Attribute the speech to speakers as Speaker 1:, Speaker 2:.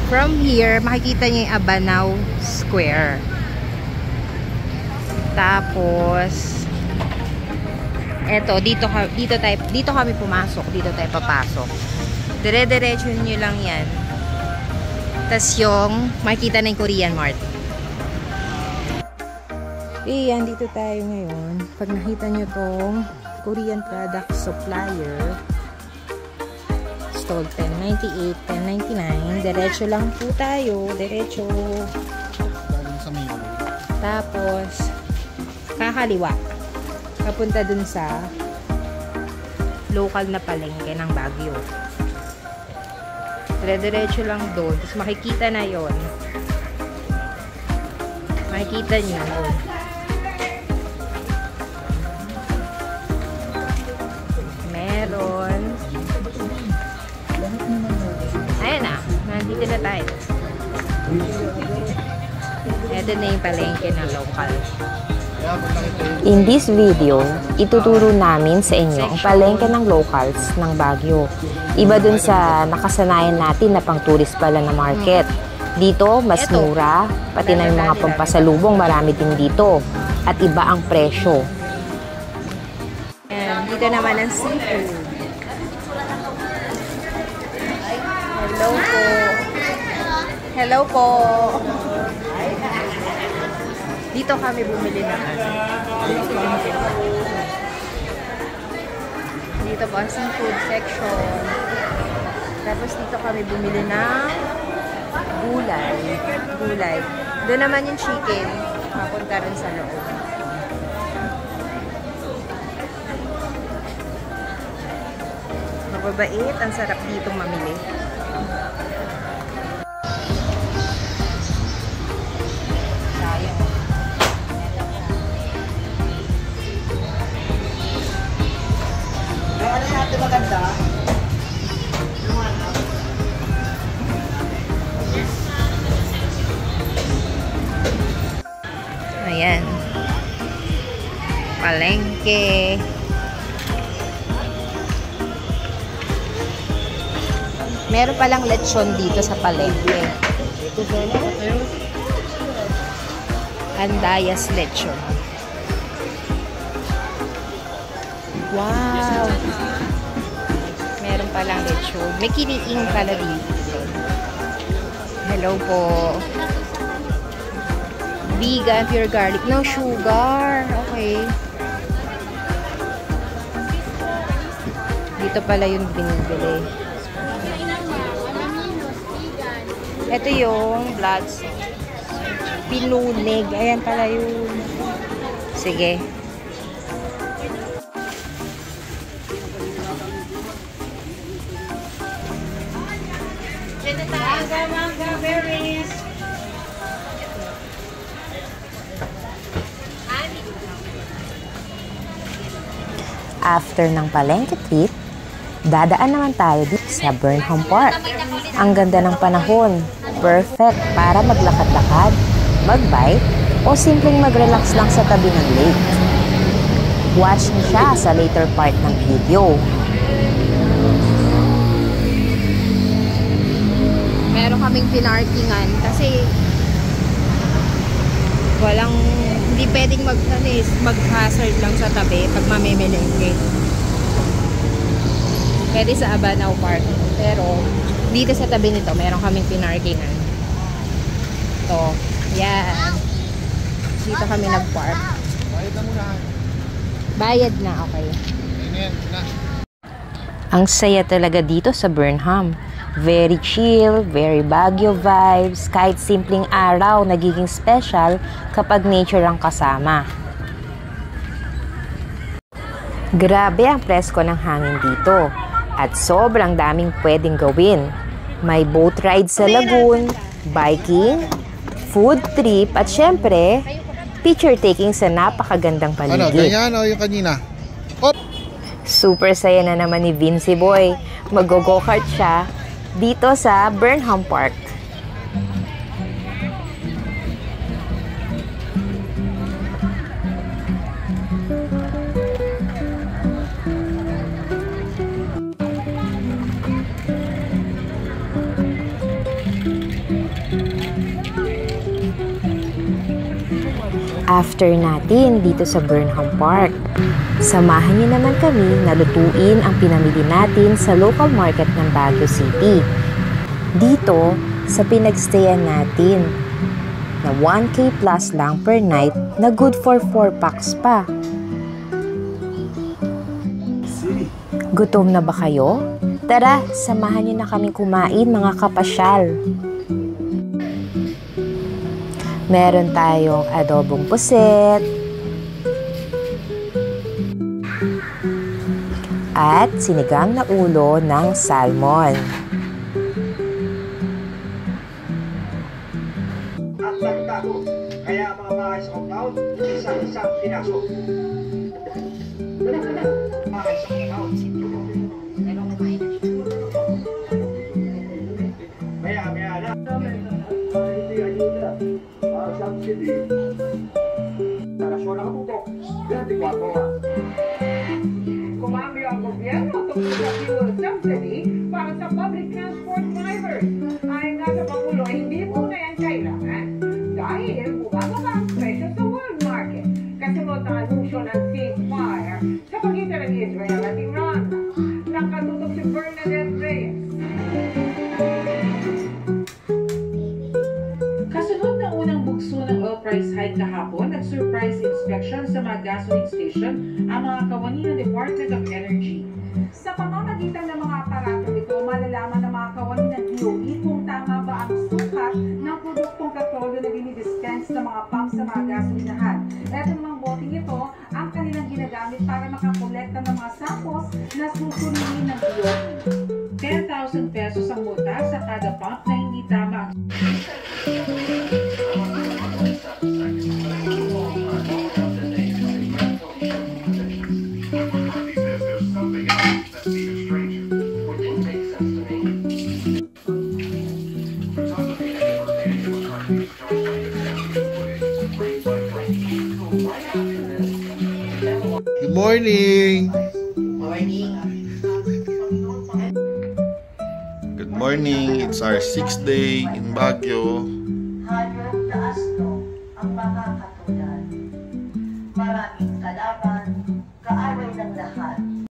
Speaker 1: From here, makikita niyo yung Abanao Square. Tapos, eto, dito kami pumasok. Dito tayo papasok. Dire-diretso nyo lang yan. Tapos yung, makikita na yung Korean Mart. Ayan, dito tayo ngayon. Pag nakita nyo tong Korean product supplier, stall 1098, 1099. Diretso lang po tayo. Diretso. Tapos, kakaliwa. Papunta dun sa local na palengke ng Baguio. Diretso lang doon. Tapos makikita na yon. Makikita nyo. Meron. Ayan na. Nandito na tayo. Ito na yung palengke ng local.
Speaker 2: In this video, ituturo namin sa inyo ang palengke ng locals ng Baguio. Iba dun sa nakasanayan natin na pang tourist pala na market. Dito, mas mura, pati na yung mga pampasalubong marami din dito. At iba ang presyo.
Speaker 1: And dito naman ang seafood. Hello po. Hello po. Dito kami bumili na. Dito po ang seafood section. Tapos dito kami bumili ng gulay. Doon naman yung chicken. Papunta rin sa loob. Mababait. Ang sarap dito mamili.
Speaker 3: Maganda.
Speaker 1: Ayan. Palengke. Meron palang lechon dito sa palengke. Andayas lechon. Wow! Meron palang lechon. May kiniing pala dito. Hello po. Vegan, pure garlic. No sugar. Okay. Dito pala yung binibili. Ito yung blood sauce. Pinunig. Ayan pala yun. Sige. Manga berries.
Speaker 2: After ng palengke trip, dadaan naman tayo dito sa Burnham Park. Ang ganda ng panahon. Perfect para maglakad-lakad, mag-bike, o simpleng mag-relax lang sa tabi ng lake. Watch niyo siya sa later part ng video.
Speaker 1: Meron kaming pinarkingan kasi hindi pwedeng mag-hazard lang sa tabi pag mamimilengke. Pwede sa Abanao Park. Pero dito sa tabi nito, meron kaming pinarkingan. Ito. Yan. Dito kami nag-park.
Speaker 3: Bayad na muna.
Speaker 1: Bayad na, okay.
Speaker 2: Ang saya talaga dito sa Burnham. Very chill, very Baguio vibes, kahit simpleng araw nagiging special kapag nature ang kasama. Grabe ang presko ng hangin dito at sobrang daming pwedeng gawin. May boat ride sa lagoon, biking, food trip at syempre, picture taking sa napakagandang paligid.
Speaker 3: Ano, ganyan o yung kanina? Op!
Speaker 2: Super saya na naman ni Vinci Boy. Mag-go-kart siya dito sa Burnham Park. after natin dito sa Burnham Park. Samahan niyo naman kami na lutuin ang pinamili natin sa local market ng Baguio City. Dito sa pinagstayan natin na 1K plus lang per night na good for 4 packs pa. Gutom na ba kayo? Tara, samahan niyo na kaming kumain mga kapasyal. Meron tayong adobong puset at sinigang na ulo ng salmon.
Speaker 4: At nagtago, kaya mga bahay sa compound, isang-isang pinasok. Bahay sa compound. Maya na. Hindi ayuda. Subsidy. Tarasyon na katutok. 24.
Speaker 5: Kumambyo ang gobyerno tungkol sa fuel subsidy para sa public transport drivers. Ayon nga sa Pangulo, hindi muna yan kailangan dahil bumababa ang presyo sa world market. Kasunod ng anunsyo ng ceasefire sa pagitan ng Israel at Iran. Nakatutok si Bernadette Reyes. Kasunod ng unang bugso ng oil price hike kahapon, nag-surprise inspection sa mga gasoline station ang mga kawani ng Department of Energy. Sa pamamagitan ng mga aparato ito, malalaman ng mga kawani ng DOE kung tama ba ang sukat ng produktong petrolyo na dinidispense ng mga pump sa mga gasolinahan. Eto namang boting ito ang kanilang ginagamit para makakolekta ng mga samples na susuriin ng DOE. 10,000 pesos ang multa sa kada pump na hindi tama ang
Speaker 3: Good morning! Good morning! It's our 6th day in Baguio.
Speaker 6: Hayop na asno ang mga katulad. Maraming kalaban